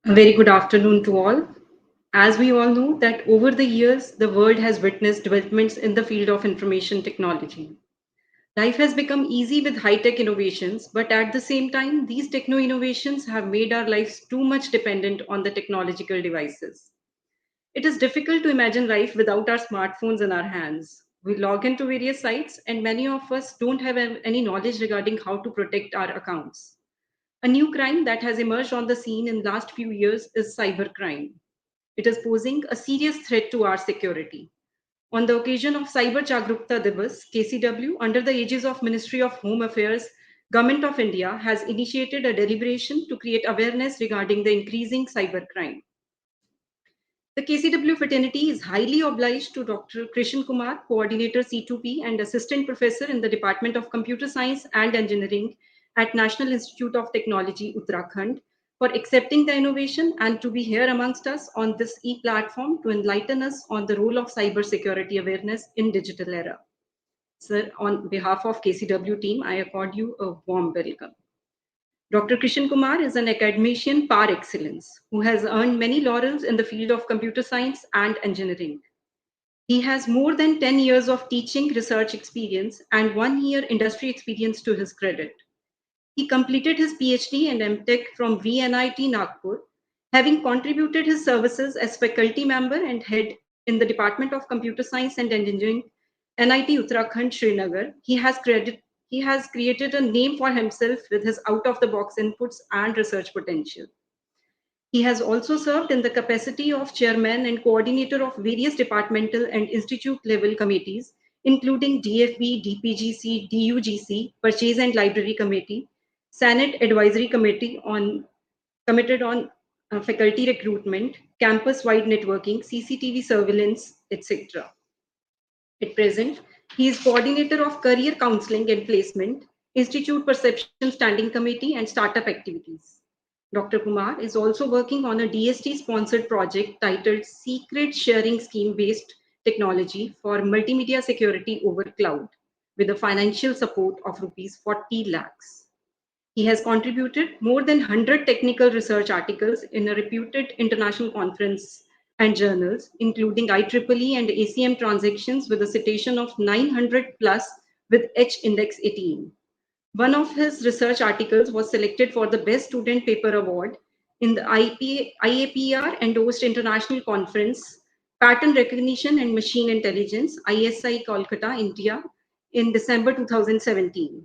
A very good afternoon to all. As we all know that over the years, the world has witnessed developments in the field of information technology. Life has become easy with high-tech innovations, but at the same time, these techno innovations have made our lives too much dependent on the technological devices. It is difficult to imagine life without our smartphones in our hands. We log into various sites, and many of us don't have any knowledge regarding how to protect our accounts. A new crime that has emerged on the scene in the last few years is cybercrime. It is posing a serious threat to our security. On the occasion of Cyber Jagrukta Divas, KCW, under the aegis of Ministry of Home Affairs, Government of India has initiated a deliberation to create awareness regarding the increasing cybercrime. The KCW fraternity is highly obliged to Dr. Krishan Kumar, Coordinator C2P and Assistant Professor in the Department of Computer Science and Engineering at National Institute of Technology, Uttarakhand, for accepting the innovation and to be here amongst us on this e-platform to enlighten us on the role of cybersecurity awareness in digital era. Sir, on behalf of KCW team, I accord you a warm welcome. Dr. Krishan Kumar is an academician par excellence who has earned many laurels in the field of computer science and engineering. He has more than 10 years of teaching research experience and 1 year industry experience to his credit. He completed his PhD and MTech from VNIT Nagpur, having contributed his services as faculty member and head in the Department of Computer Science and Engineering, NIT Uttarakhand, Srinagar. He has created a name for himself with his out-of-the-box inputs and research potential. He has also served in the capacity of chairman and coordinator of various departmental and institute-level committees, including DFB, DPGC, DUGC, Purchase and Library Committee, Senate Advisory Committee committed on faculty recruitment, campus-wide networking, CCTV surveillance, etc. At present, he is coordinator of career counseling and placement, Institute Perception Standing Committee, and startup activities. Dr. Kumar is also working on a DST-sponsored project titled Secret Sharing Scheme-Based Technology for Multimedia Security over Cloud, with a financial support of rupees 40 lakhs. He has contributed more than 100 technical research articles in a reputed international conference and journals, including IEEE and ACM transactions with a citation of 900 plus with H index 18. One of his research articles was selected for the Best Student Paper Award in the IAPR endorsed international conference, Pattern Recognition and Machine Intelligence, ISI Kolkata, India, in December 2017.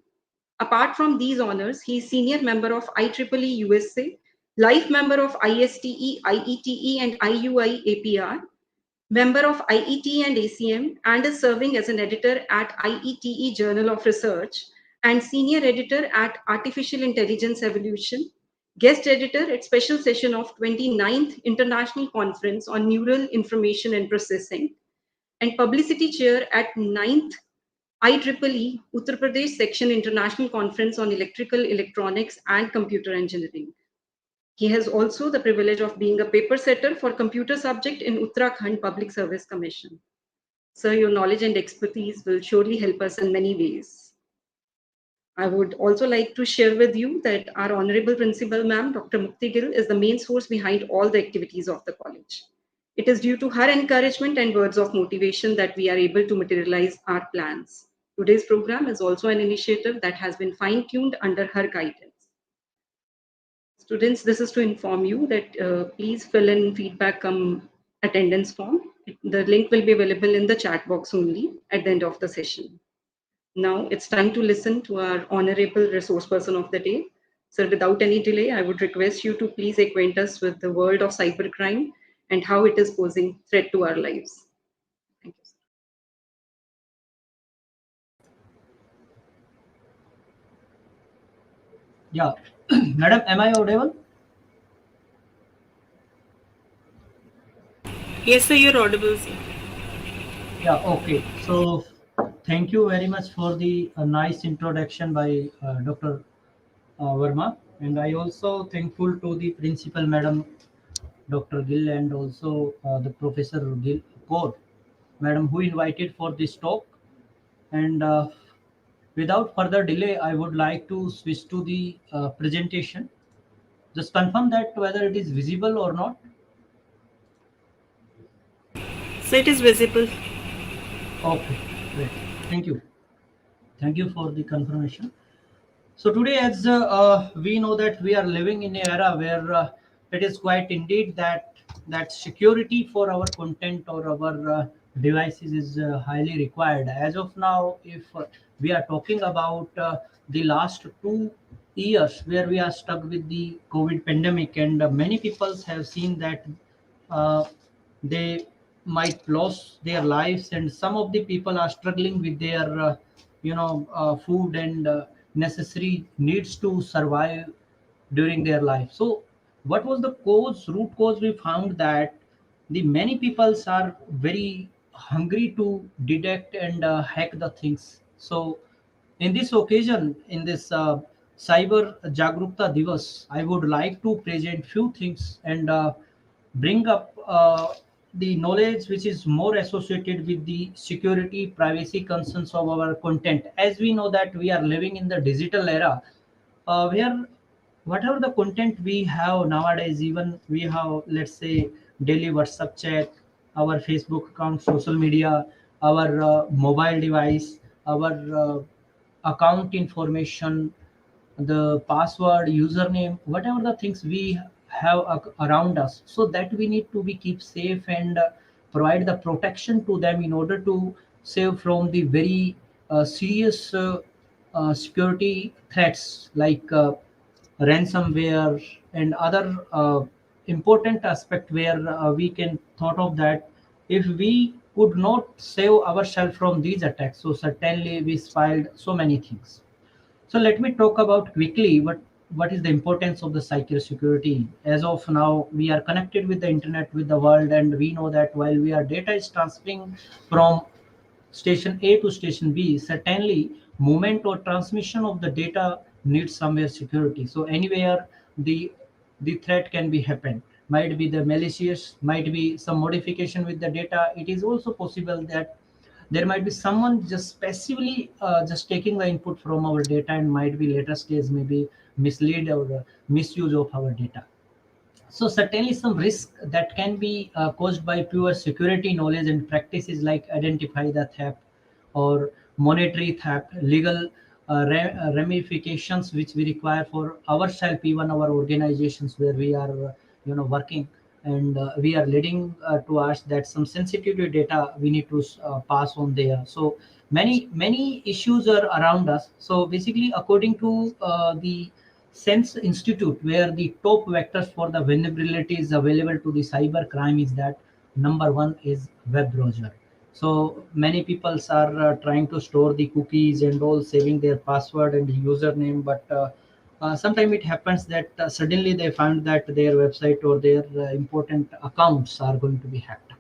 Apart from these honors, he is senior member of IEEE USA, life member of ISTE, IETE, and IUI APR, member of IET and ACM, and is serving as an editor at IETE Journal of Research and senior editor at Artificial Intelligence Evolution, guest editor at special session of 29th International Conference on Neural Information and Processing, and publicity chair at 9th IEEE Uttar Pradesh Section International Conference on Electrical, Electronics and Computer Engineering. He has also the privilege of being a paper setter for computer subject in Uttarakhand Public Service Commission. Sir, your knowledge and expertise will surely help us in many ways. I would also like to share with you that our Honorable Principal Ma'am, Dr. Mukti Gill, is the main source behind all the activities of the college. It is due to her encouragement and words of motivation that we are able to materialize our plans. Today's program is also an initiative that has been fine-tuned under her guidance. Students, this is to inform you that please fill in feedback attendance form. The link will be available in the chat box only at the end of the session. Now it's time to listen to our honorable resource person of the day. Sir, without any delay, I would request you to please acquaint us with the world of cybercrime and how it is posing threat to our lives. Thank you, sir. Yeah, madam, am I audible? Yes, sir, you're audible, sir. Yeah, okay. So, thank you very much for the nice introduction by Dr. Verma, and I also thankful to the principal madam, Dr. Gill, and also the Professor Gill Kaur, madam, who invited for this talk. And without further delay, I would like to switch to the presentation. Just confirm that whether it is visible or not. So it is visible. Okay, great. Thank you. Thank you for the confirmation. So today, as we know that we are living in an era where it is quite indeed that security for our content or our devices is highly required. As of now, if we are talking about the last 2 years where we are stuck with the COVID pandemic, and many people have seen that uh, they might lose their lives, and some of the people are struggling with their food and necessary needs to survive during their life. So what was the root cause? We found that the many peoples are very hungry to detect and hack the things. So in this occasion, in this cyber Jagrukta Divas, I would like to present few things and bring up the knowledge which is more associated with the security privacy concerns of our content. As we know that we are living in the digital era, where whatever the content we have nowadays, even we have, let's say, daily WhatsApp chat, our Facebook account, social media, our mobile device, our account information, the password, username, whatever the things we have around us, so that we need to be keep safe and provide the protection to them in order to save from the very serious security threats like ransomware and other important aspect where we can thought of that if we could not save ourselves from these attacks, so certainly we filed so many things. So let me talk about quickly what is the importance of the cybersecurity. As of now, we are connected with the internet, with the world, and we know that while we are data is transferring from station A to station B, certainly movement or transmission of the data needs somewhere security. So anywhere the threat can be happen. Might be the malicious, might be some modification with the data. It is also possible that there might be someone just specifically just taking the input from our data and might be later stage maybe mislead or misuse of our data. So certainly some risk that can be caused by pure security knowledge and practices like identify the theft or monetary theft, legal ramifications which we require for ourselves, even our organizations where we are, working, and we are leading towards that some sensitive data we need to pass on there. So many issues are around us. So basically, according to the Sense Institute, where the top vectors for the vulnerabilities available to the cyber crime is that number one is web browser. So many people are trying to store the cookies and all, saving their password and username, but sometimes it happens that suddenly they find that their website or their important accounts are going to be hacked.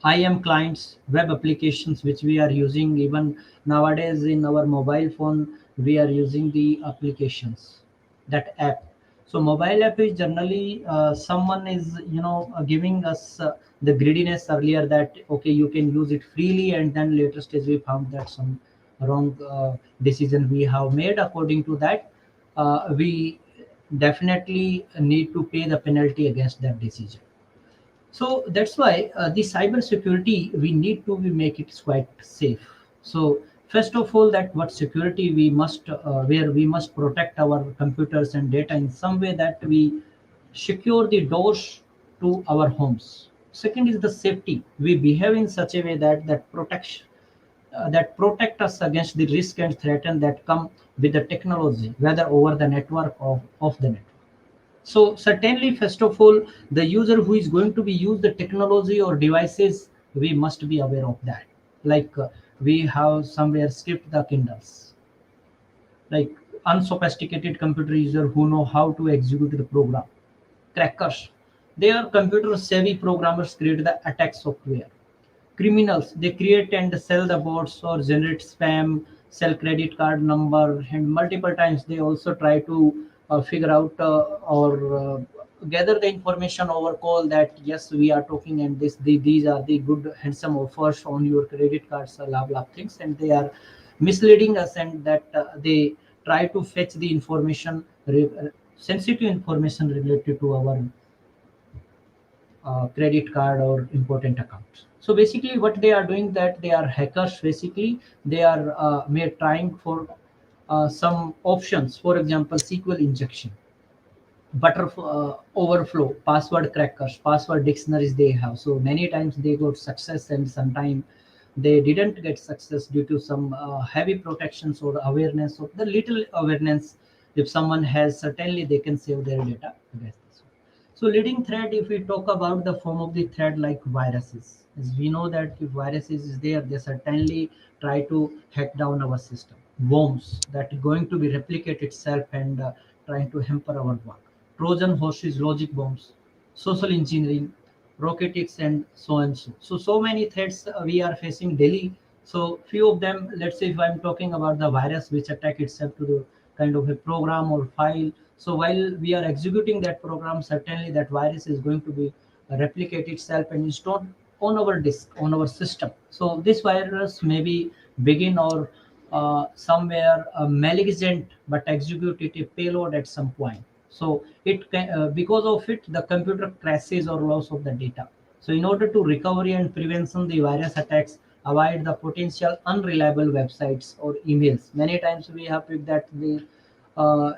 IM clients, web applications which we are using even nowadays in our mobile phone, we are using the applications, that app. So mobile app is generally someone is giving us the greediness earlier that okay you can use it freely, and then later stage we found that some wrong decision we have made. According to that, we definitely need to pay the penalty against that decision. So that's why the cyber security we need to be make it quite safe. So first of all, that what security we must where we must protect our computers and data in some way that we secure the doors to our homes. Second is the safety. We behave in such a way that protect us against the risk and threat and that come with the technology, whether over the network or off the network. So certainly, first of all, the user who is going to be use the technology or devices, we must be aware of that. Like we have somewhere skipped the Kindles, like unsophisticated computer user who know how to execute the program. Crackers, they are computer savvy programmers create the attack software. Criminals, they create and sell the bots or generate spam, sell credit card number, and multiple times they also try to figure out or gather the information over call that yes we are talking and these are the good handsome offers on your credit cards, blah things, and they are misleading us, and that they try to fetch the information sensitive information related to our credit card or important accounts. So basically what they are doing, that they are hackers. Basically they are may trying for some options, for example SQL injection, overflow, password crackers, password dictionaries they have. So many times they got success, and sometimes they didn't get success due to some heavy protections or awareness, or the little awareness. If someone has, certainly they can save their data against this. So leading threat, if we talk about the form of the threat like viruses, as we know that if viruses is there, they certainly try to hack down our system. Worms that going to be replicate itself and trying to hamper our work. Trojan horses, logic bombs, social engineering, rocketics, and so and so. So many threats we are facing daily. So few of them, let's say if I'm talking about the virus which attack itself to the kind of a program or file. So while we are executing that program, certainly that virus is going to be replicate itself and installed on our disk, on our system. So this virus may be begin or somewhere malignant, but execute it a payload at some point. So it can, because of it, the computer crashes or loss of the data. So in order to recovery and prevention, the virus attacks avoid the potential unreliable websites or emails. Many times we have picked that the uh,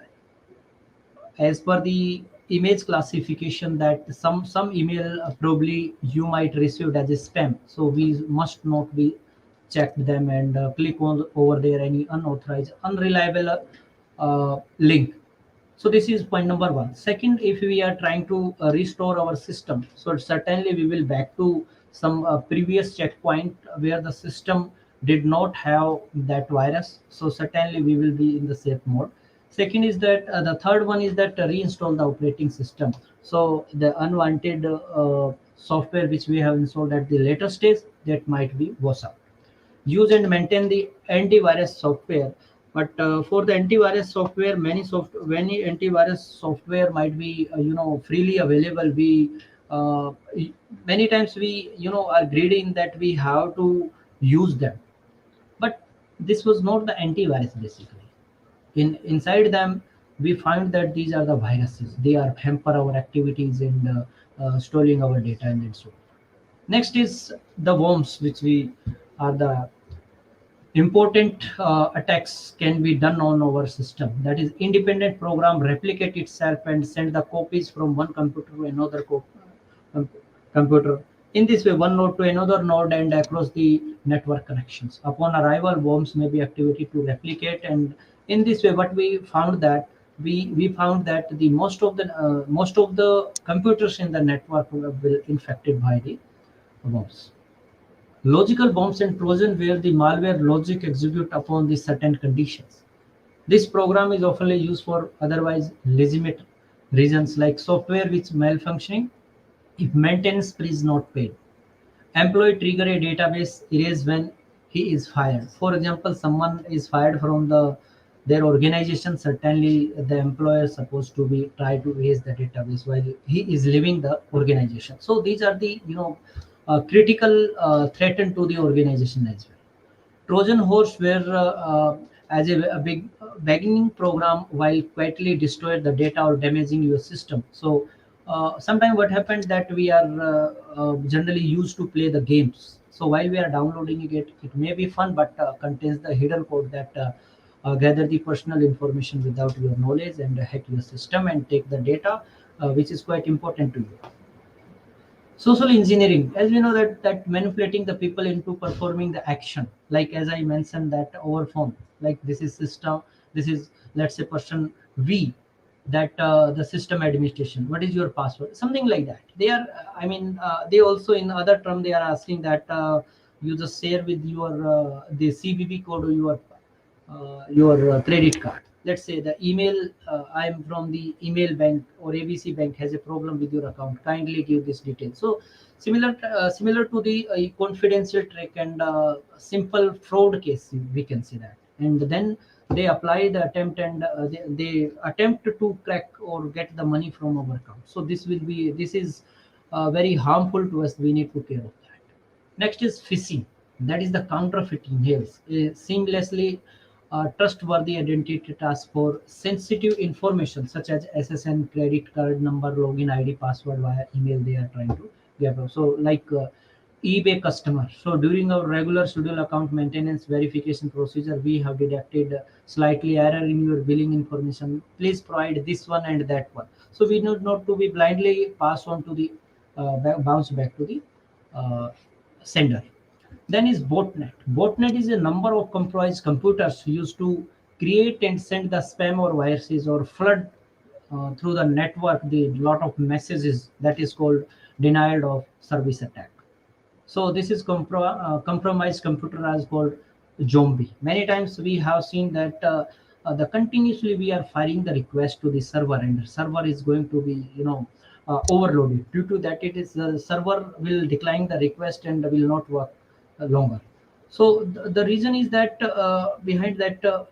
as per the image classification, that some email probably you might receive as a spam, so we must not be checked them and click on over there any unauthorized unreliable link. So this is point number one. Second, if we are trying to restore our system, so certainly we will back to some previous checkpoint where the system did not have that virus. So certainly we will be in the safe mode. Second is that the third one is that reinstall the operating system. So the unwanted software which we have installed at the later stage, that might be wash out. Use and maintain the antivirus software. But for the antivirus software, many antivirus software might be freely available. We uh, many times we are greedy in that we have to use them, but this was not the antivirus. Basically inside them we find that these are the viruses. They are hamper our activities and stealing our data and so on. Next is the worms, which we are the important attacks can be done on our system. That is, independent program replicate itself and send the copies from one computer to another com- computer. In this way, one node to another node and across the network connections. Upon arrival, worms may be activated to replicate, and in this way, what we found that we found that the most of the computers in the network will infected by the worms. Logical bombs and Trojan where the malware logic execute upon the certain conditions. This program is often used for otherwise legitimate reasons like software which malfunctioning if maintenance fee is not paid. Employee trigger a database erase when he is fired. For example, someone is fired from their organization. Certainly, the employer is supposed to be try to erase the database while he is leaving the organization. So these are the critical threat to the organization as well. Trojan horse were as a big beginning program while quietly destroy the data or damaging your system. So sometimes what happens that we are generally used to play the games. So while we are downloading it, it may be fun, but contains the hidden code that gather the personal information without your knowledge and hack your system and take the data, which is quite important to you. Social engineering, as we know that manipulating the people into performing the action, like as I mentioned that over phone, like this is system, this is, let's say, person V, that the system administration, what is your password, something like that. They are they also in other term they are asking that you just share with your the CVV code or your credit card. Let's say the email, I'm from the email bank or ABC bank has a problem with your account. Kindly give this detail. So similar to the confidential trick and simple fraud case, we can say that. And then they apply the attempt and they attempt to crack or get the money from our account. So this is very harmful to us. We need to care of that. Next is phishing. That is the counterfeiting. Yes, seamlessly. trustworthy identity task for sensitive information such as SSN, credit card number, login ID, password via email they are trying to get. So like eBay customer. So during our regular schedule account maintenance verification procedure, we have detected slightly error in your billing information. Please provide this one and that one. So we need not to be blindly pass on to the bounce back to the uh, sender. Then is botnet. Botnet is a number of compromised computers used to create and send the spam or viruses or flood through the network the lot of messages that is called denial of service attack. So this is compromised computer as called zombie. Many times we have seen that the continuously we are firing the request to the server and the server is going to be overloaded. Due to that, it is the server will decline the request and will not work longer. So the reason is that behind that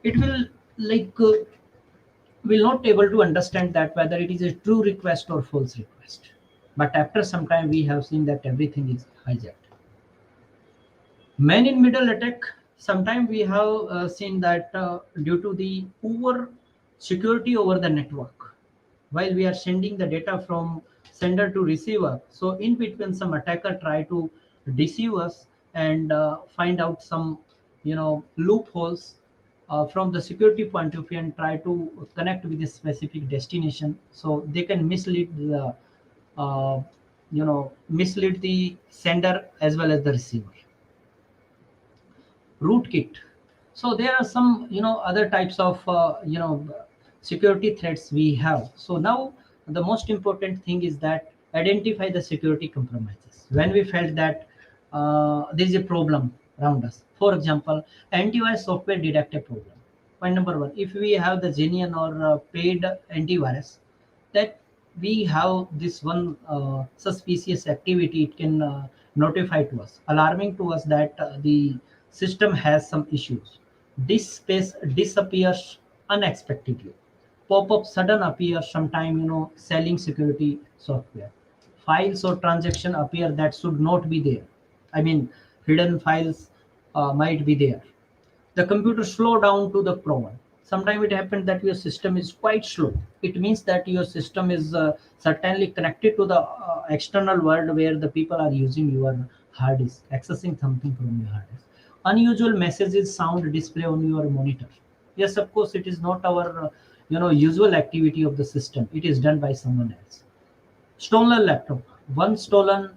it will like will not able to understand that whether it is a true request or false request. But after some time we have seen that everything is hijacked. Man in middle attack, sometimes we have seen that due to the poor security over the network, while we are sending the data from sender to receiver, so in between some attacker try to deceive us and find out some loopholes from the security point of view and try to connect with a specific destination, so they can mislead the mislead the sender as well as the receiver. Rootkit. So there are some other types of security threats we have. So now the most important thing is that identify the security compromises when we felt that there is a problem around us. For example, antivirus software detect a problem. Point number one: if we have the genuine or paid antivirus, that we have this one suspicious activity, it can notify to us, alarming to us that the system has some issues. This space disappears unexpectedly. Pop-up sudden appears sometime, selling security software. Files or transaction appear that should not be there. I mean, hidden files might be there. The computer slow down to the proven. Sometimes it happens that your system is quite slow. It means that your system is certainly connected to the external world where the people are using your hard disk, accessing something from your hard disk. Unusual messages sound display on your monitor. Yes, of course, it is not our usual activity of the system. It is done by someone else. Stolen laptop. One stolen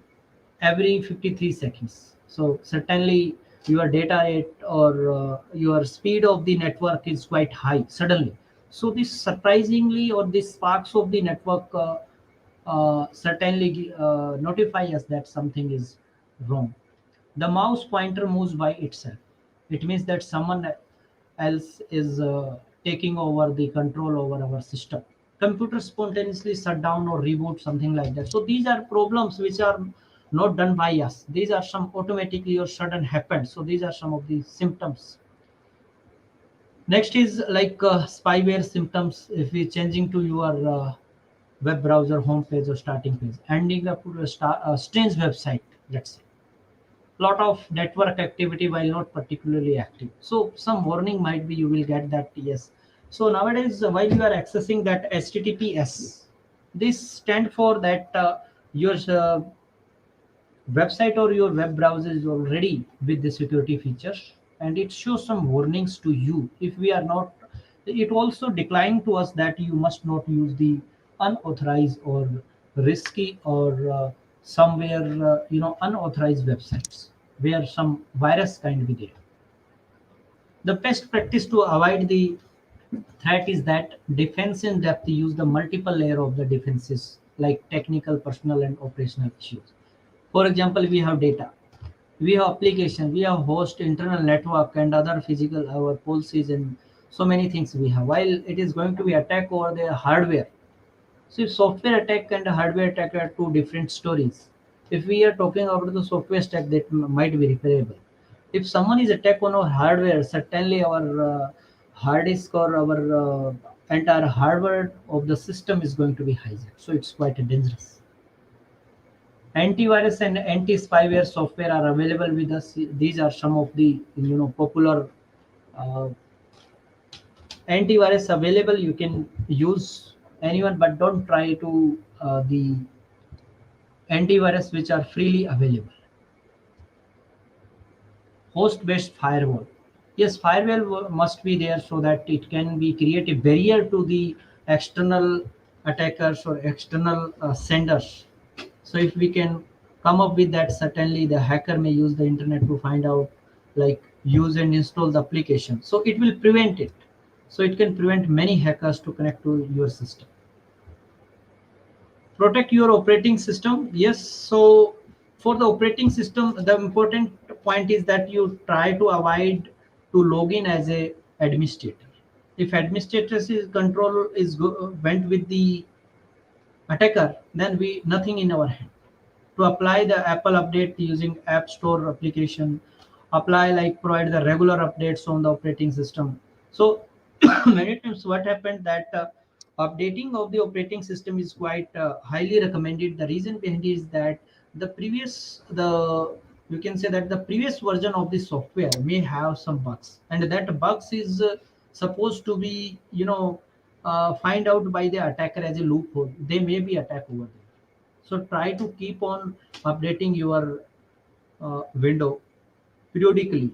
every 53 seconds. So certainly your data rate or your speed of the network is quite high suddenly. So this surprisingly or this sparks of the network certainly notify us that something is wrong. The mouse pointer moves by itself. It means that someone else is taking over the control over our system. Computer spontaneously shut down or reboot, something like that. So these are problems which are not done by us. These are some automatically or sudden happened. So these are some of the symptoms. Next is like spyware symptoms. If we changing to your web browser homepage or starting page, ending up to a strange website, let's say lot of network activity while not particularly active, so some warning might be you will get that. Yes, so nowadays while you are accessing that https, this stand for that your website or your web browser is already with the security features, and it shows some warnings to you. If we are not, it also decline to us that you must not use the unauthorized or risky or somewhere unauthorized websites where some virus can be there. The best practice to avoid the threat is that defense in depth use the multiple layer of the defenses like technical, personal, and operational issues. For example, we have data, we have application, we have host, internal network, and other physical our policies and so many things we have. While it is going to be attack over the hardware, so software attack and hardware attack are two different stories. If we are talking about the software stack, that might be repairable. If someone is attack on our hardware, certainly our hard disk or our entire hardware of the system is going to be hijacked. So it's quite dangerous. Antivirus and anti-spyware software are available with us. These are some of the popular uh, antivirus available, you can use anyone, but don't try to the antivirus which are freely available. Host based firewall, yes, firewall must be there so that it can be create a barrier to the external attackers or external senders. So if we can come up with that, certainly the hacker may use the internet to find out, like use and install the application, so it will prevent it. So it can prevent many hackers to connect to your system. Protect your operating system, yes. So for the operating system, the important point is that you try to avoid to log in as a administrator. If administrators is control is went with the attacker, then we nothing in our hand. To apply the Apple update using App Store application, apply like provide the regular updates on the operating system. So many times what happened that updating of the operating system is quite highly recommended. The reason behind it is that the you can say that the previous version of the software may have some bugs, and that bugs is supposed to be find out by the attacker as a loophole. They may be attack over there. So try to keep on updating your window periodically.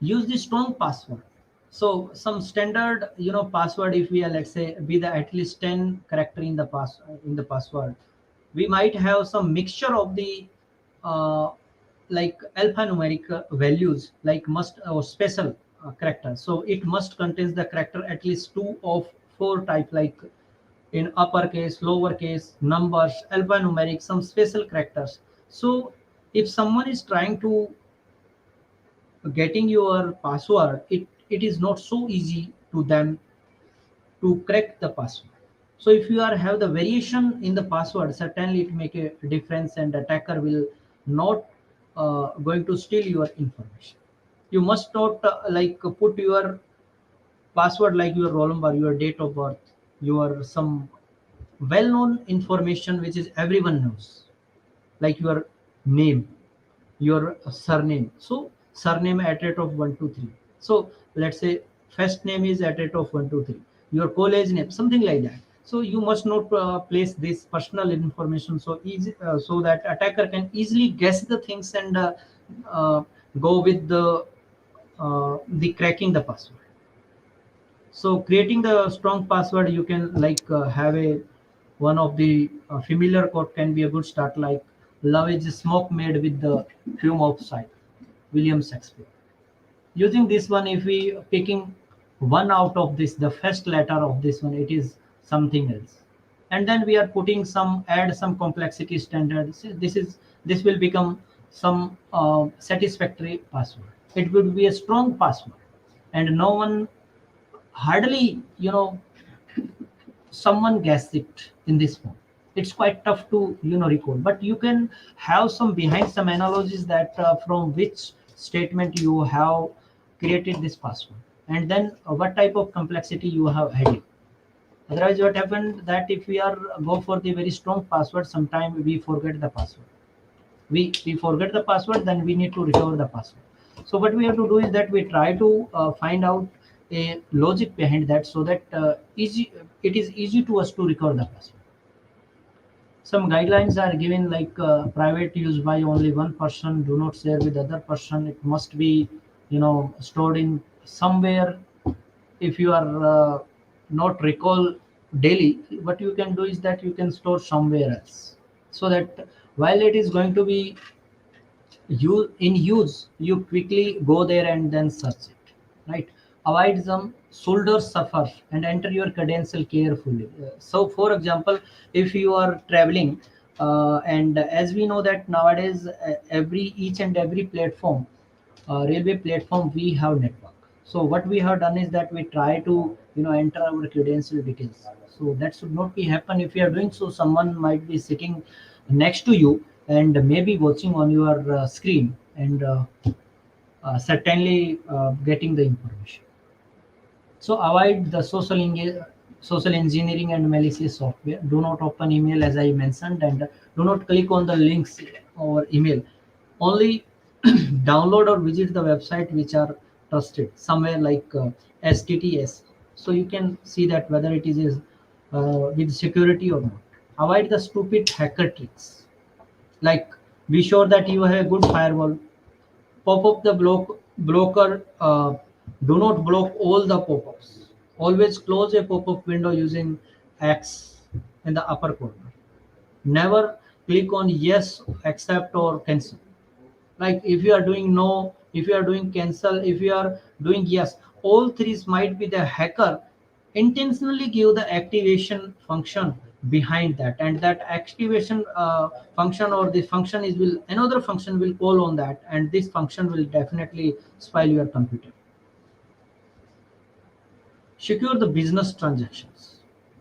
Use the strong password. So some standard password, if we are, let's say, be the at least 10 character in the password. We might have some mixture of the uh, like alphanumeric values, like must or special character. So it must contains the character at least two of four type, like in uppercase, lowercase, numbers, alphanumeric, some special characters. So if someone is trying to getting your password, it is not so easy to them to crack the password. So if you are have the variation in the password, certainly it make a difference, and attacker will not going to steal your information. You must not like put your password like your roll number, your date of birth, your some well-known information which is everyone knows, like your name, your surname. So surname at rate of 123. So let's say first name is at rate of 123. Your college name, something like that. So you must not place this personal information so easy, so that attacker can easily guess the things and uh, go with the cracking the password. So creating the strong password, you can like have a one of the familiar quote can be a good start, like love is smoke made with the fume of sight, William Shakespeare. Using this one, if we picking one out of this, the first letter of this one, it is something else, and then we are putting some add some complexity standards. This will become some satisfactory password. It would be a strong password, and no one hardly someone guessed it in this form. It's quite tough to recall, but you can have some behind some analogies that from which statement you have created this password, and then what type of complexity you have added. Otherwise what happened that if we are go for the very strong password, sometime we forget the password. We forget the password, then we need to recover the password. So what we have to do is that we try to find out a logic behind that, so that easy it is easy to us to recover the password. Some guidelines are given, like private use by only one person, do not share with other person. It must be stored in somewhere. If you are not recall daily, what you can do is that you can store somewhere else, so that while it is going to be you in use, you quickly go there and then search it, right? Avoid some shoulder suffer and enter your credential carefully. So for example, if you are traveling, and as we know that nowadays every each and every platform, railway platform, we have network. So what we have done is that we try to enter our credential details. So that should not be happen. If you are doing so, someone might be sitting next to you and maybe watching on your screen, and certainly getting the information. So avoid the social engineering and malicious software. Do not open email, as I mentioned, and do not click on the links or email. Only download or visit the website which are trusted somewhere like STTS. So you can see that whether it is with security or not. Avoid the stupid hacker tricks. Like, be sure that you have a good firewall. Pop up the blocker. Do not block all the pop-ups. Always close a pop-up window using X in the upper corner. Never click on yes, accept, or cancel. Like, if you are doing no, if you are doing cancel, if you are doing yes, all threes might be the hacker intentionally give the activation function behind that, and that activation function, or the function is will another function will call on that, and this function will definitely spoil your computer. Secure the business transactions.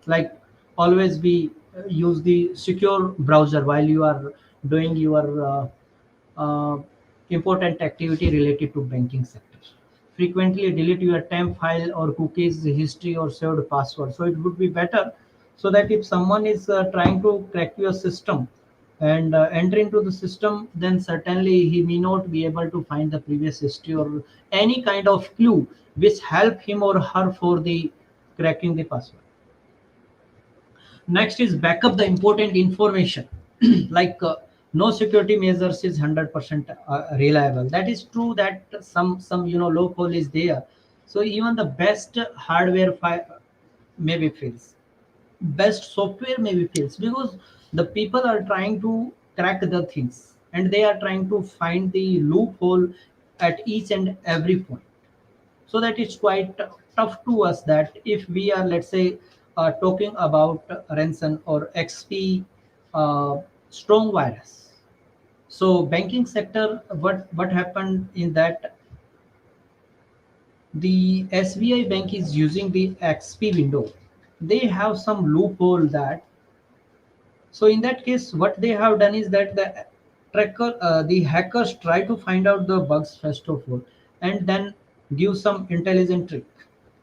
Like, always be use the secure browser while you are doing your uh, important activity related to banking sector. Frequently delete your temp file or cookies history or saved password. So it would be better, so that if someone is trying to crack your system and enter into the system, then certainly he may not be able to find the previous history or any kind of clue which help him or her for the cracking the password. Next is backup the important information. Like, no security measures is 100% reliable. That is true that some loophole is there. So even the best hardware maybe fails, best software maybe fails, because the people are trying to crack the things, and they are trying to find the loophole at each and every point. So that it's quite tough to us that if we are, let's say, talking about ransom or XP strong virus. So banking sector, what happened in that, the SBI bank is using the XP window. They have some loophole that, so in that case, what they have done is that the hackers try to find out the bugs first of all, and then give some intelligent trick.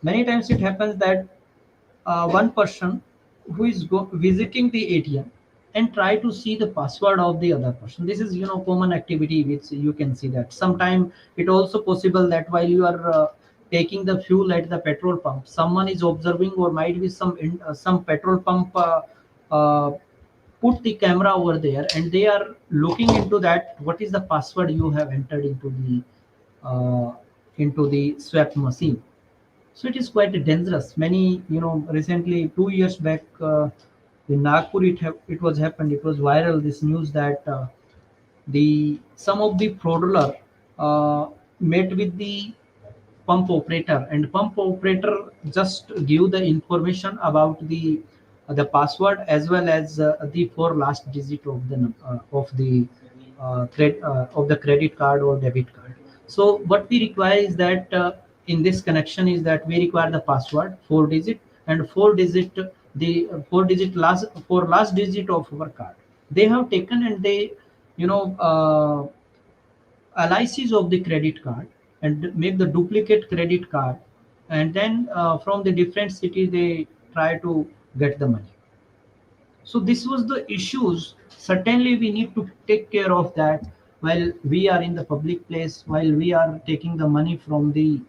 Many times it happens that one person who is visiting the ATM and try to see the password of the other person. This is common activity which you can see that. Sometime it also possible that while you are taking the fuel at the petrol pump, someone is observing, or might be some petrol pump uh, put the camera over there, and they are looking into that what is the password you have entered into the swap machine. So it is quite dangerous. Many, recently 2 years back, in Nagpur, it was happened. It was viral. This news that the some of the fraudster met with the pump operator, and pump operator just give the information about the password, as well as the four last digit of the credit card or debit card. So what we require is that, in this connection, is that we require the password, four digit, and four digit last digit of our card. They have taken, and they you know uh, analysis of the credit card, and make the duplicate credit card, and then from the different city they try to get the money. So this was the issues. Certainly we need to take care of that while we are in the public place, while we are taking the money from the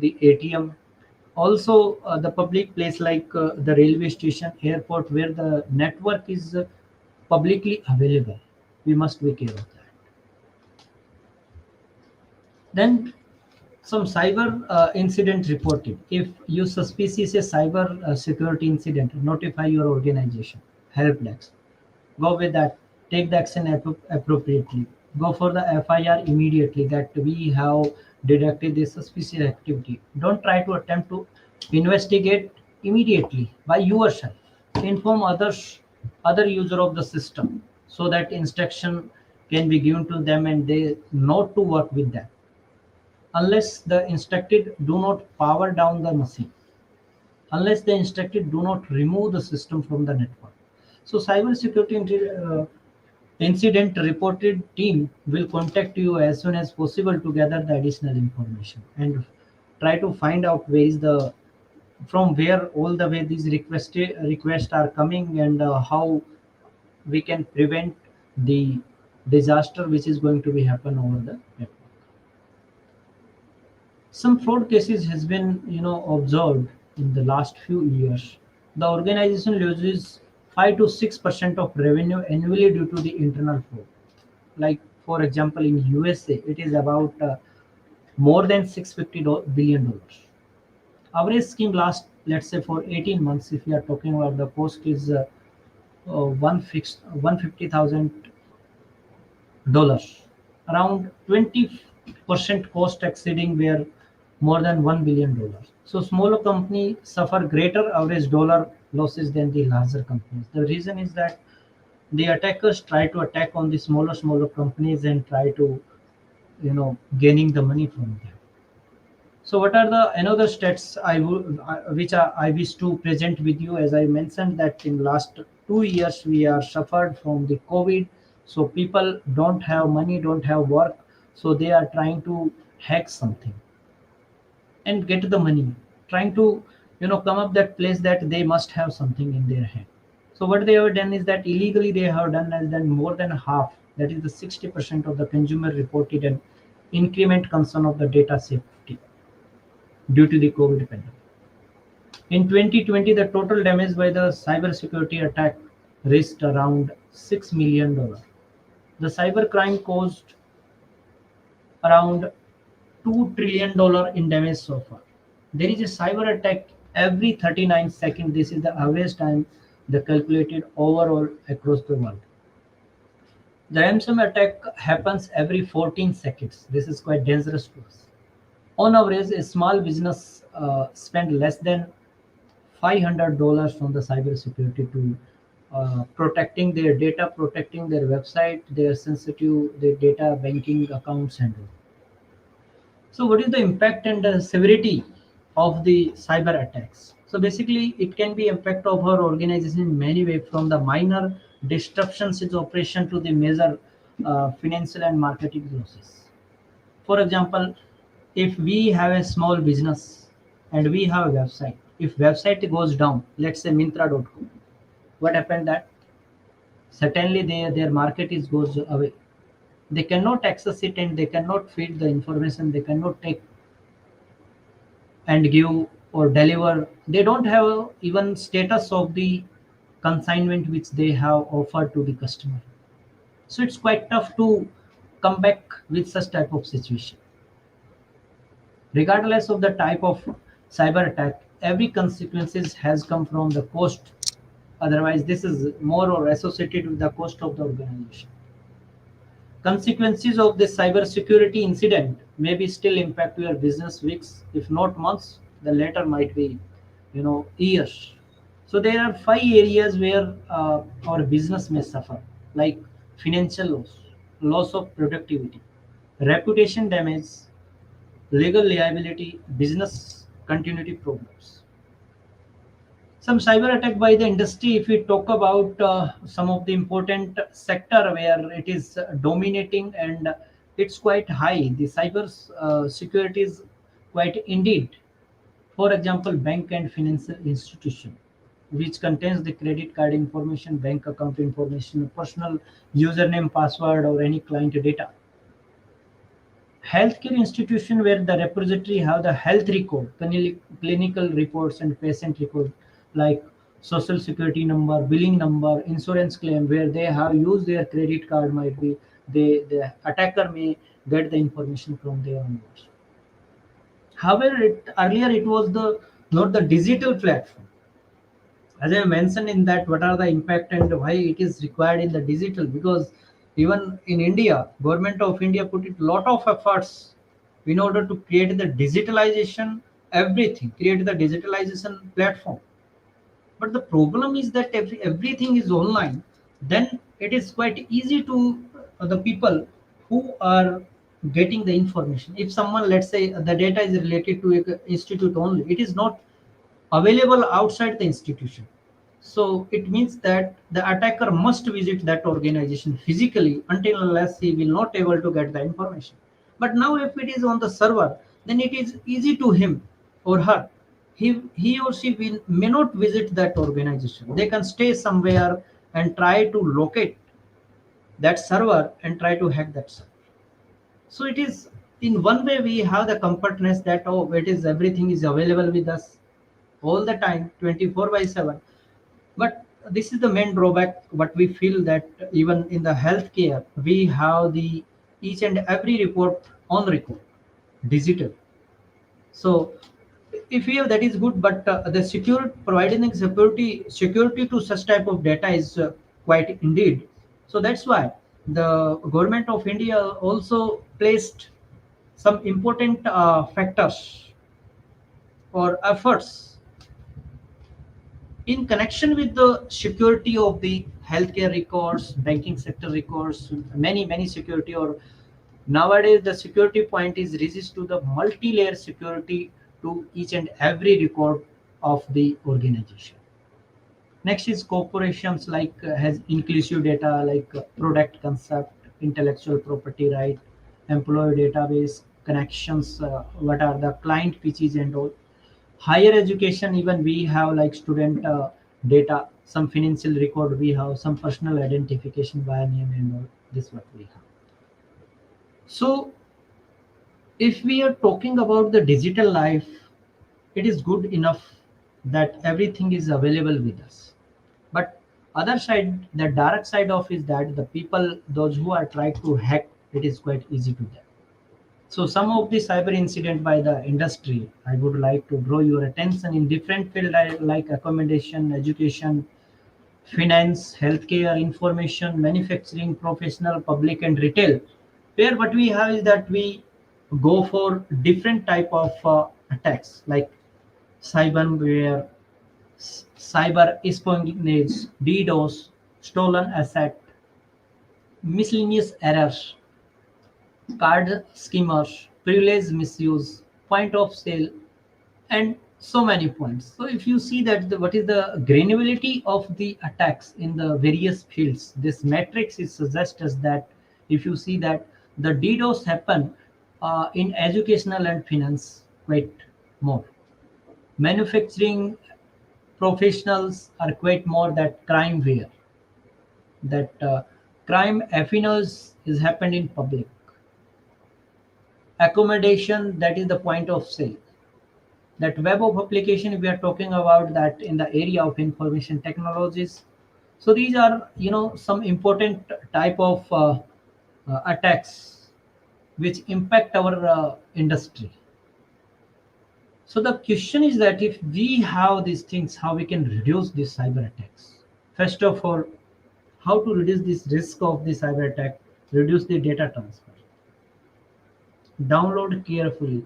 ATM. Also, the public place like the railway station, airport, where the network is publicly available, we must be care of that. Then some cyber incident reporting. If you suspicious a cyber security incident, notify your organization help desk. Go with that. Take the action appropriately. Go for the FIR immediately that we have detected this suspicious activity. Don't try to attempt to investigate immediately by yourself. Inform other user of the system, so that instruction can be given to them and they not to work with them. Unless the instructed, do not power down the machine. Unless the instructed, do not remove the system from the network. So incident reported team will contact you as soon as possible to gather the additional information, and try to find out where is the from where all the way these requests are coming, and how we can prevent the disaster which is going to be happen over the network. Some fraud cases has been observed in the last few years. The organization loses 5 to 6% of revenue annually due to the internal fraud. Like for example, in USA it is about more than 650 billion dollars. Average scheme lasts, let's say, for 18 months. If we are talking about, the cost is one fixed $150,000, around 20% cost exceeding where more than $1 billion. So smaller companies suffer greater average dollar losses than the larger companies. The reason is that the attackers try to attack on the smaller companies and try to gaining the money from them. So what are the another stats I wish to present with you? As I mentioned that in last 2 years we are suffered from the COVID, so people don't have money, don't have work, so they are trying to hack something and get the money, trying to come up that place that they must have something in their hand. So what they have done is that illegally they have done as than more than half, that is the 60% of the consumer reported an increment concern of the data safety due to the COVID pandemic. In 2020, the total damage by the cybersecurity attack reached around $6 million. The cybercrime caused around $2 trillion in damage so far. There is a cyber attack every 39 seconds. This is the average time the calculated overall across the world. The ransom attack happens every 14 seconds. This is quite dangerous to us. On average, a small business spend less than $500 on the cybersecurity to protecting their data, protecting their website, their sensitive, their data banking accounts and all. So what is the impact and the severity of the cyber attacks? So basically, it can be impact of our organization in many ways, from the minor disruptions in operation to the major financial and marketing losses. For example, if we have a small business and we have a website, if website goes down, let's say Mintra.com, what happened that certainly their market is goes away. They cannot access it and they cannot feed the information. They cannot take and give or deliver. They don't have even status of the consignment which they have offered to the customer. So it's quite tough to come back with such type of situation. Regardless of the type of cyber attack, every consequences has come from the cost. Otherwise, this is more or associated with the cost of the organization. Consequences of this cybersecurity incident may be still impact your business weeks, if not months. The later might be, years. So there are 5 areas where our business may suffer, like financial loss, loss of productivity, reputation damage, legal liability, business continuity problems. Some cyber attack by the industry, if we talk about some of the important sector where it is dominating and it's quite high, the cyber security is quite indeed. For example, bank and financial institution, which contains the credit card information, bank account information, personal username, password, or any client data. Healthcare institution where the repository have the health record, clinical reports and patient record, like social security number, billing number, insurance claim, where they have used their credit card, might be the attacker may get the information from there onwards. However, earlier it was the not the digital platform. As I mentioned in that, what are the impact and why it is required in the digital? Because even in India, government of India put it lot of efforts in order to create the digitalization, everything, create the digitalization platform. But the problem is that everything is online. Then it is quite easy to the people who are getting the information. If someone, let's say, the data is related to a institute only, it is not available outside the institution. So it means that the attacker must visit that organization physically until unless he will not able to get the information. But now if it is on the server, then it is easy to him or her. He or she may not visit that organization. They can stay somewhere and try to locate that server and try to hack that server. So it is in one way we have the comfortness that, oh, it is everything is available with us all the time, 24 by 7. But this is the main drawback what we feel, that even in the healthcare we have the each and every report on record, digital. So if we have, that is good, but the secure providing the security to such type of data is quite indeed. So that's why the government of India also placed some important factors or efforts in connection with the security of the healthcare records, banking sector records, many security. Or nowadays the security point is reached to the multi-layer security to each and every record of the organization. Next is corporations like has inclusive data like product concept, intellectual property right, employee database, connections, what are the client pitches and all. Higher education, even we have like student data, some financial record we have, some personal identification via name and all. This what we have. So if we are talking about the digital life, it is good enough that everything is available with us. But other side, the dark side of is that the people, those who are trying to hack, it is quite easy to them. So some of the cyber incident by the industry, I would like to draw your attention in different field like accommodation, education, finance, healthcare, information, manufacturing, professional, public, and retail. Where what we have is that we go for different type of attacks like cyberware, cyber espionage, DDoS, stolen asset, miscellaneous errors, card schemers, privilege misuse, point of sale, and so many points. So if you see that what is the granularity of the attacks in the various fields, this matrix is suggests us that if you see that the DDoS happen in educational and finance quite more. Manufacturing professionals are quite more that crime where that crime affiners is happened in public. Accommodation, that is the point of sale. That web of application we are talking about, that in the area of information technologies. So these are some important type of attacks which impact our industry. So the question is that if we have these things, how we can reduce these cyber attacks? First of all, how to reduce this risk of the cyber attack? Reduce the data transfer. Download carefully.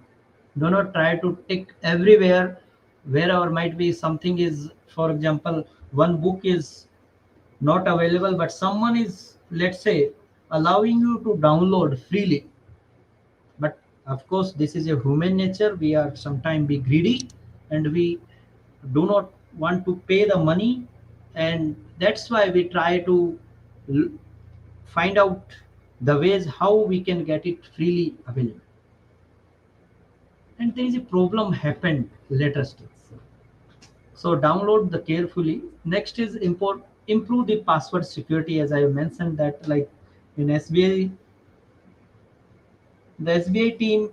Do not try to tick everywhere wherever might be something is, for example, one book is not available, but someone is, let's say, allowing you to download freely. But of course, this is a human nature. We are sometimes be greedy and we do not want to pay the money, and that's why we try to l- find out the ways how we can get it freely available. And there is a problem happened later stage. So download the carefully. Next is improve the password security, as I mentioned that like in SBI, the SBI team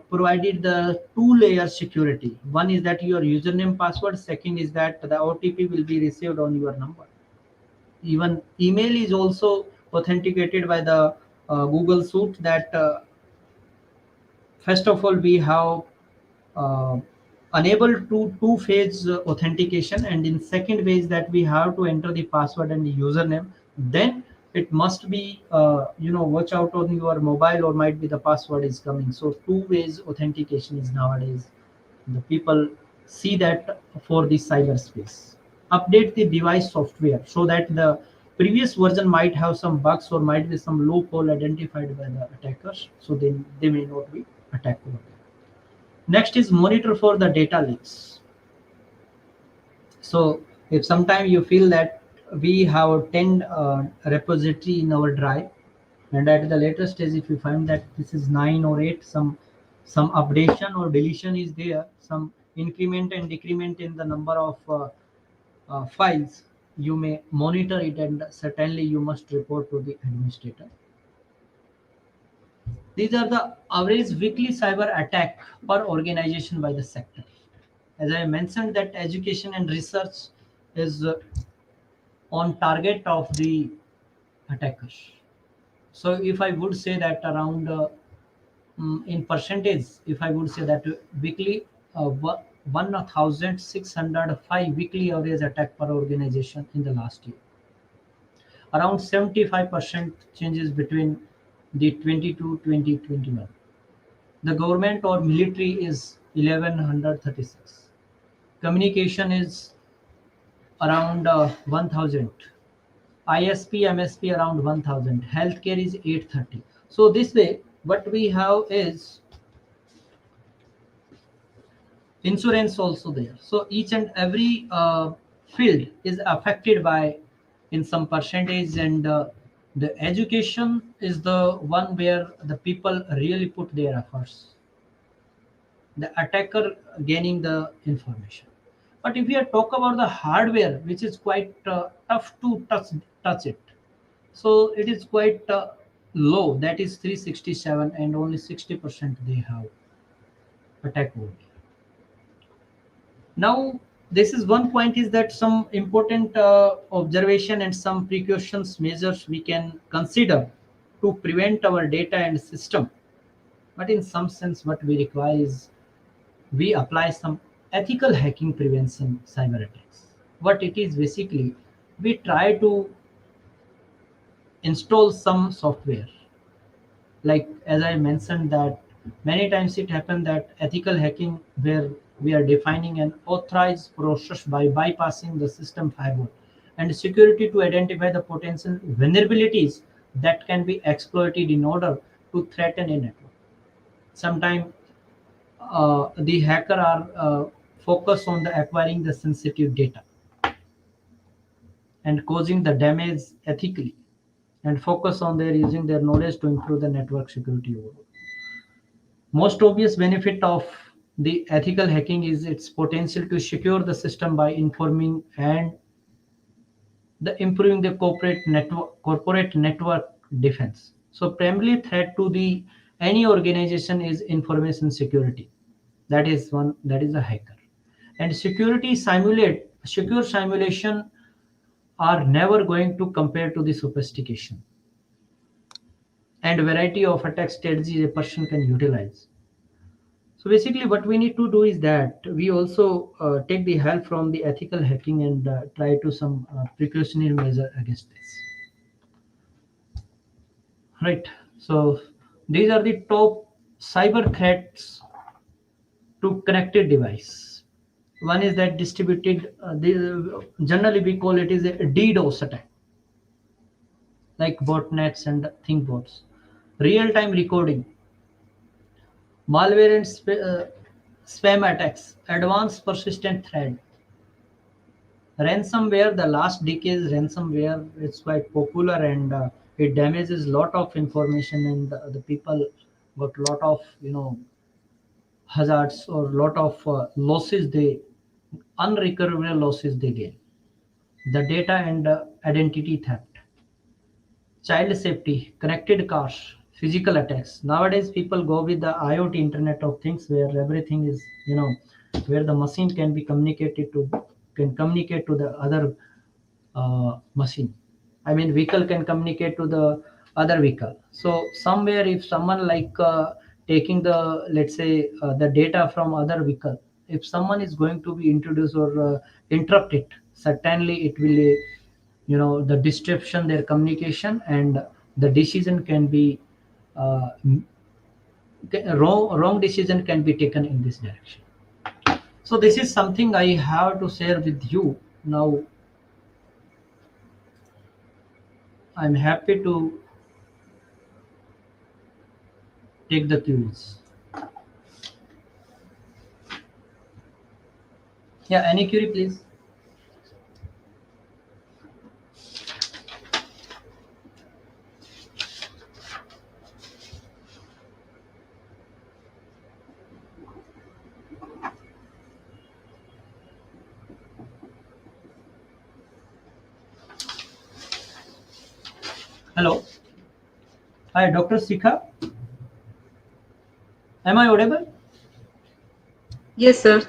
provided the two-layer security. One is that your username password. Second is that the OTP will be received on your number. Even email is also authenticated by the Google Suite. That first of all we have uh, unable to two-phase authentication, and in second way is that we have to enter the password and the username. Then it must be watch out on your mobile, or might be the password is coming. So two ways authentication is nowadays the people see that for the cyberspace. Update the device software so that the previous version might have some bugs or might be some loophole identified by the attackers, so they may not be attacked over there. Next is monitor for the data leaks. So if sometime you feel that we have 10 repository in our drive, and at the later stage if you find that this is 9 or 8, some updation or deletion is there, some increment and decrement in the number of files, you may monitor it, and certainly you must report to the administrator. These are the average weekly cyber attack per organization by the sector. As I mentioned, that education and research is on target of the attackers. So if I would say that around in percentage, if I would say that weekly 1605 weekly average attack per organization in the last year. Around 75% changes between the 2021. The government or military is 1136. Communication is around 1000. ISP, MSP around 1000. Healthcare is 830. So this way, what we have is insurance also there. So each and every field is affected by in some percentage, and the education is the one where the people really put their efforts, the attacker gaining the information. But if we are talk about the hardware, which is quite tough to touch it, so it is quite low, that is 367, and only 60% they have attack mode. Now, this is one point, is that some important observation and some precautions measures we can consider to prevent our data and system. But in some sense, what we require is we apply some ethical hacking prevention cyber attacks. What it is basically, we try to install some software, like as I mentioned, that many times it happens that ethical hacking, where we are defining an authorized process by bypassing the system firewall and security to identify the potential vulnerabilities that can be exploited in order to threaten a network. Sometimes the hacker are focused on the acquiring the sensitive data and causing the damage ethically, and focus on their using their knowledge to improve the network security overall. Most obvious benefit of the ethical hacking is its potential to secure the system by informing and the improving the corporate network defense. So primarily threat to the any organization is information security. That is one, that is a hacker. And secure simulation are never going to compare to the sophistication and variety of attack strategies a person can utilize. So basically, what we need to do is that we also take the help from the ethical hacking and try to some precautionary measure against this. Right. So these are the top cyber threats to connected device. One is that distributed. Generally, we call it is a DDoS attack, like botnets and thinkbots. Real-time recording, malware and spam attacks, advanced persistent threat. Ransomware, the last decade ransomware, it's quite popular, and it damages lot of information, and the people got lot of hazards or lot of losses, they unrecoverable losses they gain. The data and identity theft, child safety, connected cars, physical attacks. Nowadays, people go with the IoT, Internet of Things, where everything is, where the machine can communicate to the other machine. I mean, vehicle can communicate to the other vehicle. So somewhere, if someone like taking the, let's say, the data from other vehicle, if someone is going to be introduced or interrupt it, certainly it will the disruption their communication, and the decision can be uh, wrong decision can be taken in this direction. So this is something I have to share with you. Now I'm happy to take the queries. Yeah, any query please. Hello. Hi, Dr. Sikha. Am I audible? Yes, sir.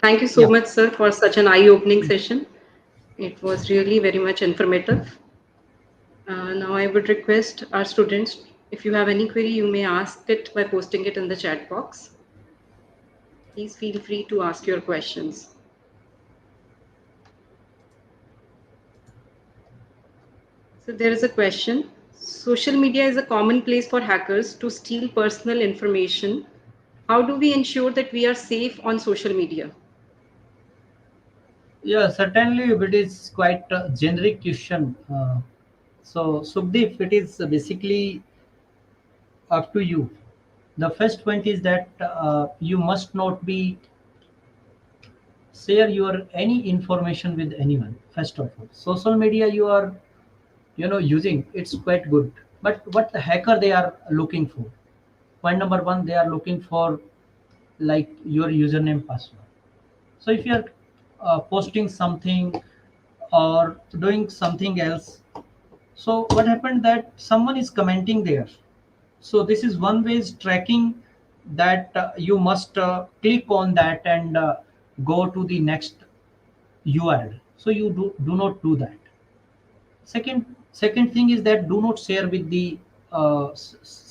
Thank you so Yeah. much, sir, for such an eye-opening session. It was really very much informative. Now I would request our students, if you have any query, you may ask it by posting it in the chat box. Please feel free to ask your questions. So there is a question. Social media is a common place for hackers to steal personal information. How do we ensure that we are safe on social media? Yeah, certainly it is quite a generic question. So, Subdeep, it is basically up to you. The first point is that you must not be share your any information with anyone. First of all, social media you are using, it's quite good, but what the hacker they are looking for? Point number one, they are looking for like your username password. So if you are posting something or doing something else, so what happened that someone is commenting there. So this is one way is tracking that you must click on that and go to the next URL. So you do not do that. Second thing is that do not share with the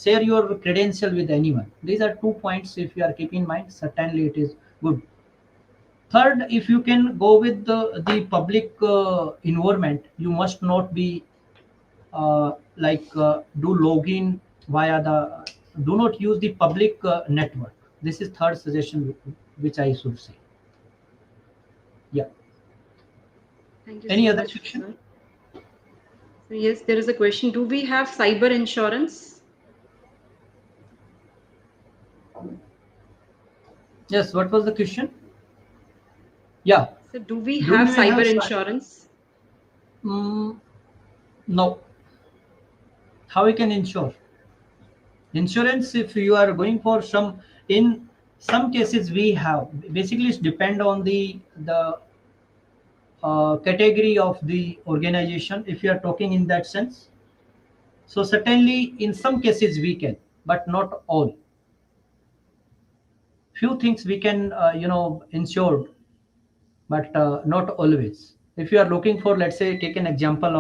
share your credential with anyone. These are 2 points. If you are keeping in mind, certainly it is good. Third, if you can go with the public environment, you must not be do login via the, do not use the public network. This is third suggestion which I should say. Yeah. Thank you Any so other much, question? sir. So yes, there is a question. Do we have cyber insurance? Yes. What was the question? Yeah. So do we Do have you have cyber insurance? mm, no. How we can insure? Insurance, if you are going for some, in some cases we have, basically it's depend on the category of the organization, if you are talking in that sense. So certainly in some cases we can, but not all. Few things we can insure, but not always. If you are looking for, let's say, take an example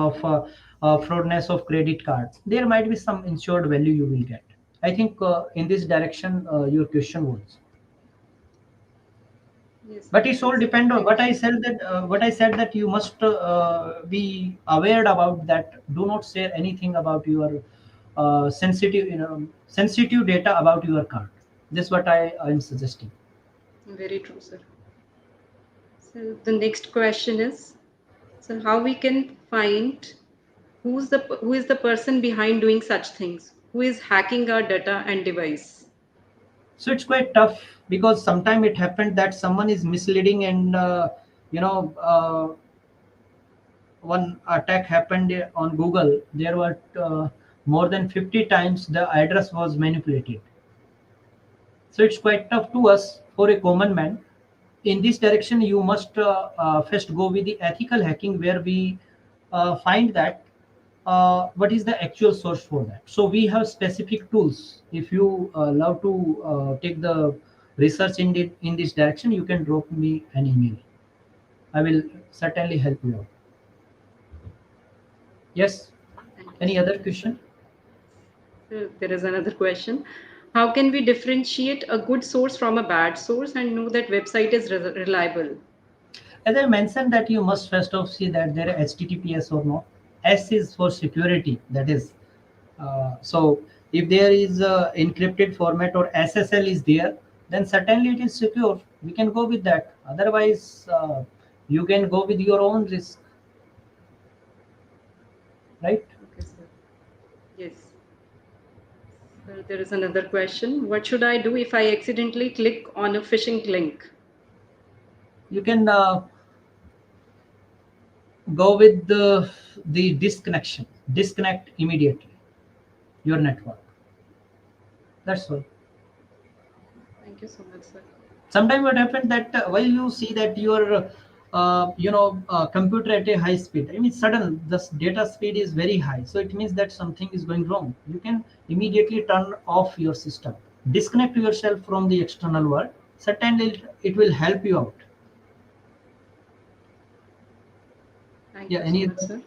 of fraudness of credit card, there might be some insured value you will get. I think in this direction your question was. Yes, But it's all perfect, sir. depend on Thank you what so I much. said, that what I said, that you must be aware about that. Do not share anything about your sensitive sensitive data about your card. This is what I am suggesting. Very true, sir. So the next question is, so how we can find who is the person behind doing such things? Who is hacking our data and device? So it's quite tough, because sometimes it happened that someone is misleading, and you know uh, one attack happened on Google. There were more than 50 times the address was manipulated. So it's quite tough to us for a common man. In this direction, you must first go with the ethical hacking, where we find that what is the actual source for that. So we have specific tools. If you love to take the research in this direction, you can drop me an email. I will certainly help you out. Yes. Thank you Any so other much, sir. question? So there is another question. How can we differentiate a good source from a bad source and know that website is reliable? As I mentioned, that you must first of see that there is HTTPS or not. S is for security. That is, so if there is a encrypted format or SSL is there, then certainly it is secure. We can go with that. Otherwise, you can go with your own risk, right? Okay, sir. Yes. So there is another question. What should I do if I accidentally click on a phishing link? You can go with the disconnection. Disconnect immediately your network. That's all. Thank you so much, sir. Sometimes what happens that while you see that your computer at a high speed, I mean sudden the data speed is very high, so it means that something is going wrong. You can immediately turn off your system. disconnect yourself from the external world. Certainly it will help you out. Thank Yeah, you so any much, other? sir.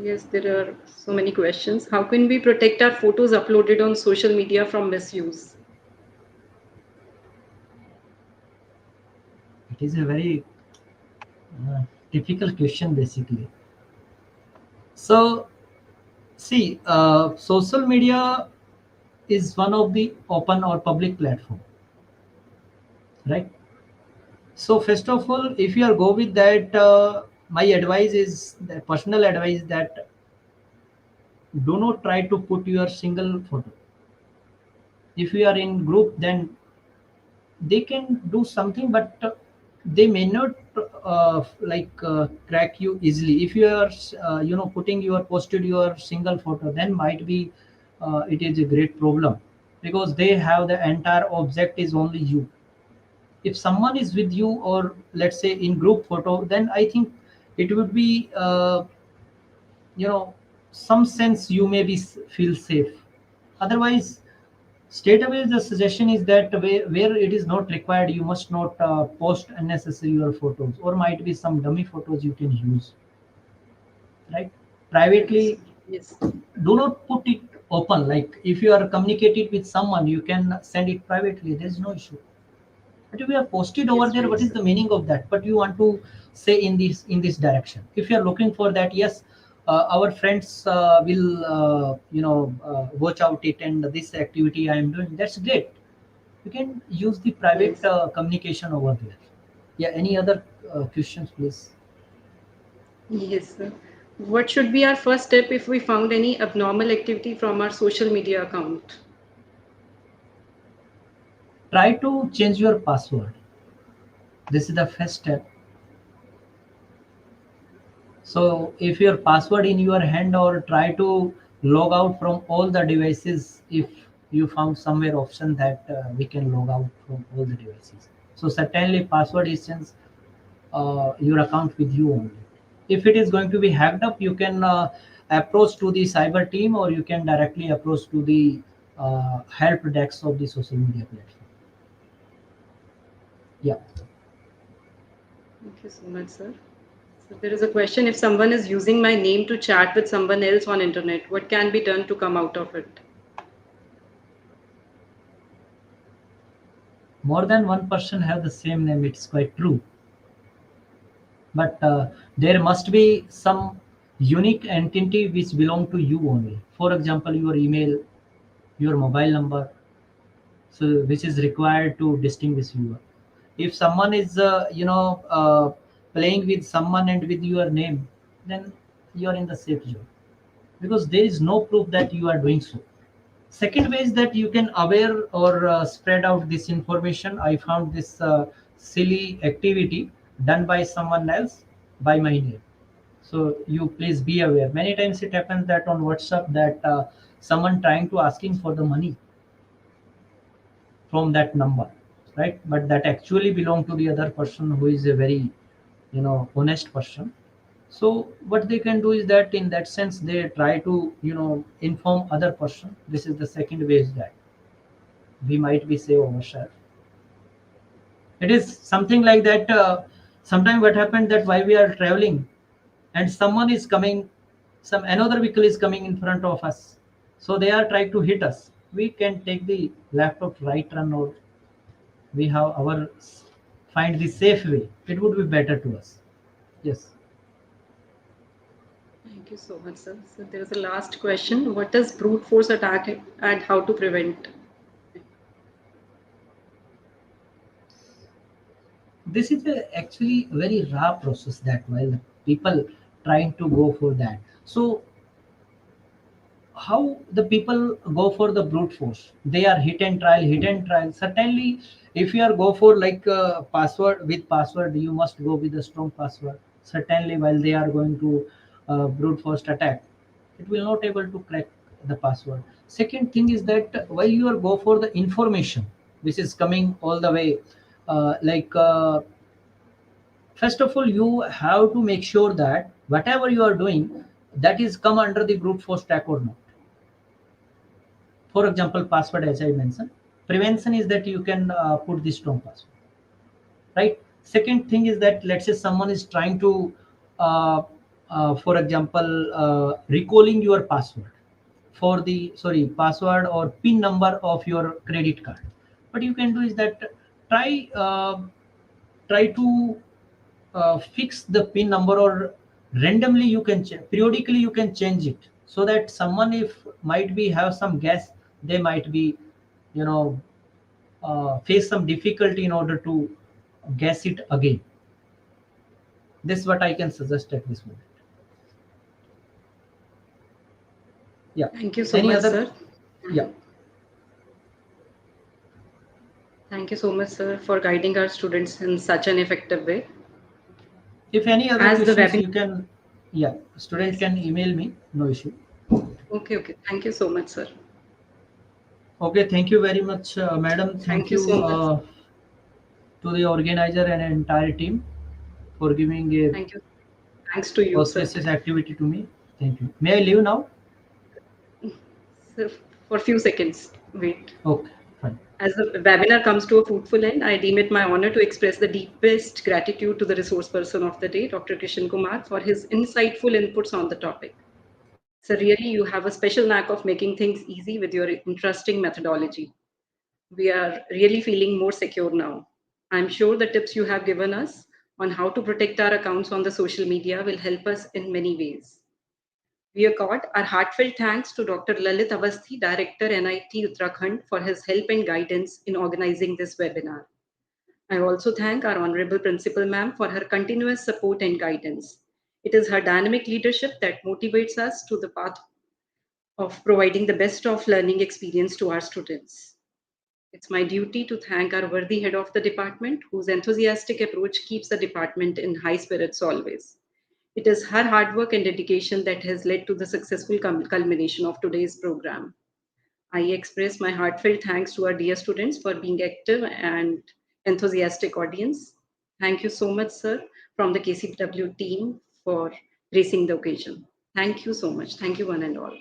Yes, there are so many questions. How can we protect our photos uploaded on social media from misuse? It is a very uh, difficult question basically. So see, social media is one of the open or public platform, right? So first of all, if you are go with that, my advice is the personal advice that do not try to put your single photo. If you are in group, then they can do something, but they may not crack you easily. If you are putting your posted your single photo, then might be it is a great problem, because they have the entire object is only you. If someone is with you, or let's say in group photo, then I think it would be you know some sense you may be feel safe. Otherwise, straight away the suggestion is that where it is not required, you must not post unnecessary your photos, or might be some dummy photos you can use, right? Yes, Privately, yes, do not put it open. Like if you are communicating with someone, you can send it privately, there's no issue. But if you have posted over yes, there, right, what is sir. the meaning of that? But you want to say in this direction. If you are looking for that, yes, our friends will watch out it, and this activity I am doing, that's great. You can use the private Yes, communication over there. Yeah, any other questions, please? yes, sir. What should be our first step if we found any abnormal activity from our social media account? Try to change your password. This is the first step. So if your password in your hand, or try to log out from all the devices, if you found somewhere option that we can log out from all the devices. So certainly password is since your account with you only. If it is going to be hacked up, you can approach to the cyber team, or you can directly approach to the help desk of the social media platform. Yeah. Thank you so much, sir. So there is a question: if someone is using my name to chat with someone else on internet, what can be done to come out of it? More than one person have the same name, it's quite true. But there must be some unique entity which belong to you only. For example, your email, your mobile number, so which is required to distinguish you. If someone is playing with someone and with your name, then you are in the safe zone, because there is no proof that you are doing so. Second way is that you can aware or spread out this information. I found this silly activity done by someone else by my name. So you please be aware. Many times it happens that on WhatsApp that someone trying to asking for the money from that number, right? But that actually belong to the other person who is a very honest person. So what they can do is that in that sense they try to inform other person. This is the second way, is that we might be save ourselves. It is something like that. Sometimes what happened that while we are traveling, and someone is coming, some another vehicle is coming in front of us, so they are trying to hit us. We can take the laptop right turn, or we have our find the safe way. It would be better to us. Yes. Thank you so much, sir. So there is a last question: what is brute force attack and how to prevent? This is actually a very raw process, that while the people trying to go for that. So how the people go for the brute force? They are hit and trial. Certainly, if you are go for like password, with password you must go with a strong password. Certainly, while they are going to brute force attack, it will not able to crack the password. Second thing is that while you are go for the information which is coming all the way, first of all you have to make sure that whatever you are doing, that is come under the brute force attack or not. For example, password, as I mentioned. Prevention is that you can put the strong password, right? Second thing is that, let's say someone is trying to for example, recalling your password for the, sorry, password or pin number of your credit card. What you can do is that try try to fix the pin number, or randomly you can periodically you can change it, so that someone, if might be have some guess, they might be, you know, face some difficulty in order to guess it again. This is what I can suggest at this moment. Yeah. Thank you so Any much, other? sir. Yeah. Thank you so much, sir, for guiding our students in such an effective way. If any other As the questions, webinar, you can, yeah, student yes. can email me, no issue. Okay, okay. Thank you so much, sir. Okay, thank you very much, madam. Thank Thank you so you much. to the organizer and entire team for giving a Thank you. Thanks to you, sir. auspicious activity to me. Thank you. May I leave now? Sir, for a few seconds, wait. Okay, fine. As the webinar comes to a fruitful end, I deem it my honor to express the deepest gratitude to the resource person of the day, Dr. Kishan Kumar, for his insightful inputs on the topic. So really, you have a special knack of making things easy with your interesting methodology. We are really feeling more secure now. I'm sure the tips you have given us on how to protect our accounts on the social media will help us in many ways. We accord our heartfelt thanks to Dr. Lalit Avasthi, Director NIT Uttarakhand, for his help and guidance in organizing this webinar. I also thank our Honorable Principal Ma'am for her continuous support and guidance. It is her dynamic leadership that motivates us to the path of providing the best of learning experience to our students. It's my duty to thank our worthy head of the department, whose enthusiastic approach keeps the department in high spirits always. It is her hard work and dedication that has led to the successful culmination of today's program. I express my heartfelt thanks to our dear students for being active and enthusiastic audience. Thank you so much, sir, from the KCW team for gracing the occasion. Thank you so much. Thank you, one and all.